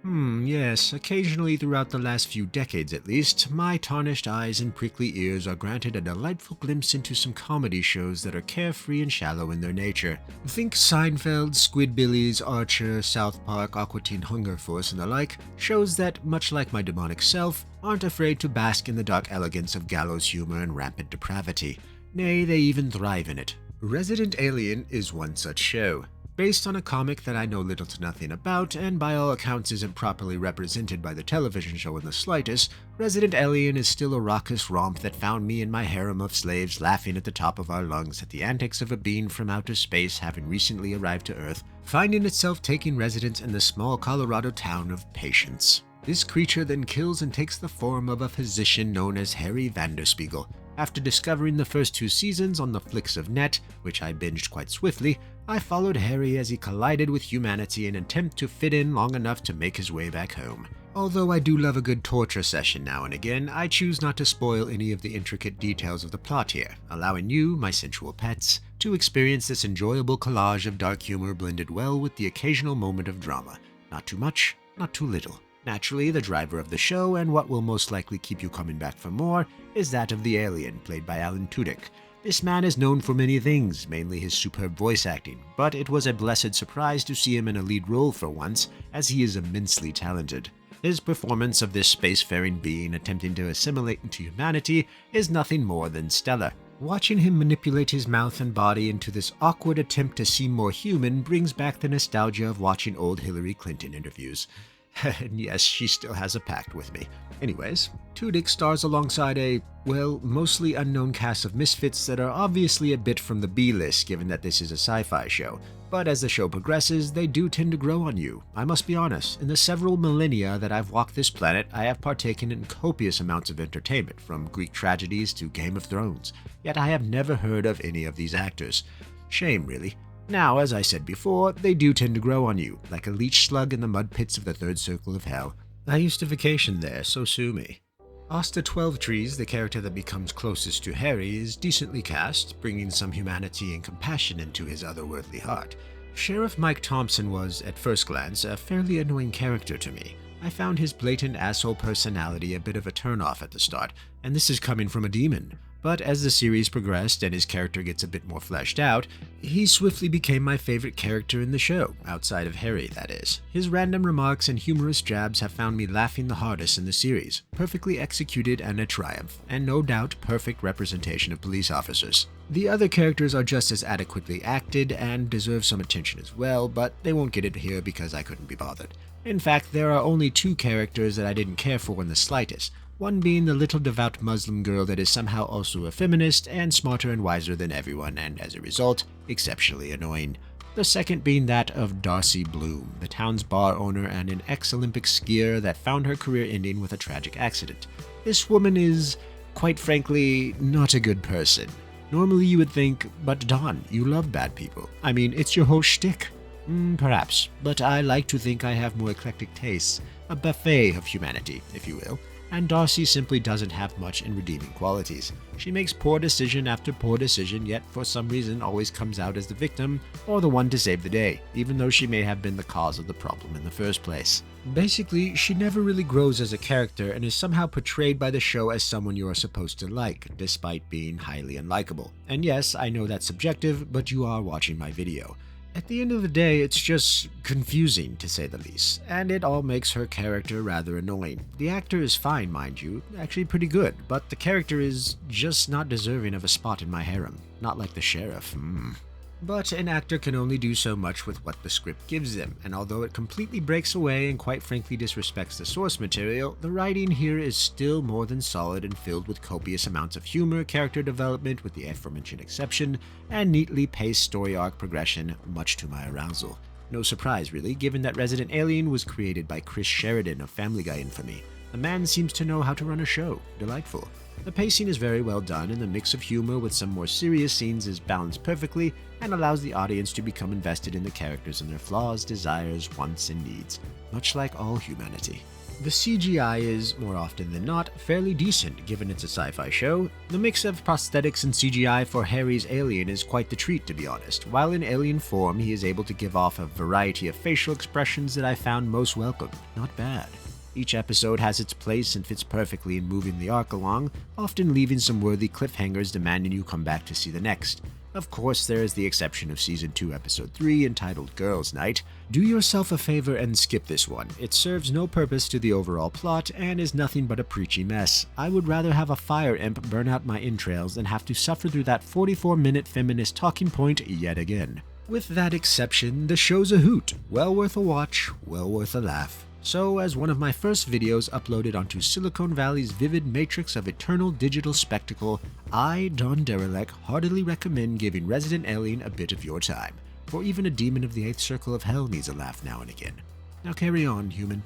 Yes, occasionally throughout the last few decades at least, my tarnished eyes and prickly ears are granted a delightful glimpse into some comedy shows that are carefree and shallow in their nature. Think Seinfeld, Squidbillies, Archer, South Park, Aqua Teen Hunger Force, and the like, shows that, much like my demonic self, aren't afraid to bask in the dark elegance of gallows humor and rampant depravity. Nay, they even thrive in it. Resident Alien is one such show. Based on a comic that I know little to nothing about, and by all accounts isn't properly represented by the television show in the slightest, Resident Alien is still a raucous romp that found me and my harem of slaves laughing at the top of our lungs at the antics of a being from outer space having recently arrived to Earth, finding itself taking residence in the small Colorado town of Patience. This creature then kills and takes the form of a physician known as Harry Vanderspiegel. After discovering the first two seasons on the flicks of net, which I binged quite swiftly, I followed Harry as he collided with humanity in an attempt to fit in long enough to make his way back home. Although I do love a good torture session now and again, I choose not to spoil any of the intricate details of the plot here, allowing you, my sensual pets, to experience this enjoyable collage of dark humor blended well with the occasional moment of drama. Not too much, not too little. Naturally, the driver of the show, and what will most likely keep you coming back for more, is that of the alien, played by Alan Tudyk. This man is known for many things, mainly his superb voice acting, but it was a blessed surprise to see him in a lead role for once, as he is immensely talented. His performance of this spacefaring being attempting to assimilate into humanity is nothing more than stellar. Watching him manipulate his mouth and body into this awkward attempt to seem more human brings back the nostalgia of watching old Hillary Clinton interviews. And yes, she still has a pact with me. Anyways, Tudyk stars alongside a, well, mostly unknown cast of misfits that are obviously a bit from the B-list given that this is a sci-fi show. But as the show progresses, they do tend to grow on you. I must be honest, in the several millennia that I've walked this planet, I have partaken in copious amounts of entertainment, from Greek tragedies to Game of Thrones. Yet I have never heard of any of these actors. Shame, really. Now, as I said before, they do tend to grow on you, like a leech slug in the mud pits of the third circle of hell. I used to vacation there, so sue me. Asta Twelvetrees, the character that becomes closest to Harry, is decently cast, bringing some humanity and compassion into his otherworldly heart. Sheriff Mike Thompson was, at first glance, a fairly annoying character to me. I found his blatant asshole personality a bit of a turnoff at the start, and this is coming from a demon. But as the series progressed and his character gets a bit more fleshed out, he swiftly became my favorite character in the show, outside of Harry, that is. His random remarks and humorous jabs have found me laughing the hardest in the series, perfectly executed and a triumph, and no doubt perfect representation of police officers. The other characters are just as adequately acted and deserve some attention as well, but they won't get it here because I couldn't be bothered. In fact, there are only two characters that I didn't care for in the slightest. One being the little devout Muslim girl that is somehow also a feminist and smarter and wiser than everyone and, as a result, exceptionally annoying. The second being that of Darcy Bloom, the town's bar owner and an ex-Olympic skier that found her career ending with a tragic accident. This woman is, quite frankly, not a good person. Normally you would think, but Don, you love bad people. I mean, it's your whole shtick. Perhaps, but I like to think I have more eclectic tastes, a buffet of humanity, if you will. And Darcy simply doesn't have much in redeeming qualities. She makes poor decision after poor decision, yet for some reason always comes out as the victim or the one to save the day, even though she may have been the cause of the problem in the first place. Basically, she never really grows as a character and is somehow portrayed by the show as someone you are supposed to like, despite being highly unlikable. And yes, I know that's subjective, but you are watching my video. At the end of the day, it's just confusing, to say the least, and it all makes her character rather annoying. The actor is fine, mind you, actually pretty good, but the character is just not deserving of a spot in my harem. Not like the sheriff. But an actor can only do so much with what the script gives them, and although it completely breaks away and quite frankly disrespects the source material, the writing here is still more than solid and filled with copious amounts of humor, character development with the aforementioned exception, and neatly paced story arc progression, much to my arousal. No surprise, really, given that Resident Alien was created by Chris Sheridan of Family Guy infamy. The man seems to know how to run a show. Delightful. The pacing is very well done, and the mix of humor with some more serious scenes is balanced perfectly and allows the audience to become invested in the characters and their flaws, desires, wants, and needs, much like all humanity. The CGI is, more often than not, fairly decent given it's a sci-fi show. The mix of prosthetics and CGI for Harry's alien is quite the treat, to be honest. While in alien form, he is able to give off a variety of facial expressions that I found most welcome. Not bad. Each episode has its place and fits perfectly in moving the arc along, often leaving some worthy cliffhangers demanding you come back to see the next. Of course, there is the exception of Season 2, Episode 3, entitled Girls' Night. Do yourself a favor and skip this one. It serves no purpose to the overall plot and is nothing but a preachy mess. I would rather have a fire imp burn out my entrails than have to suffer through that 44-minute feminist talking point yet again. With that exception, the show's a hoot. Well worth a watch, well worth a laugh. So, as one of my first videos uploaded onto Silicon Valley's vivid matrix of eternal digital spectacle, I, Don Derelict, heartily recommend giving Resident Alien a bit of your time, for even a demon of the 8th circle of hell needs a laugh now and again. Now carry on, human.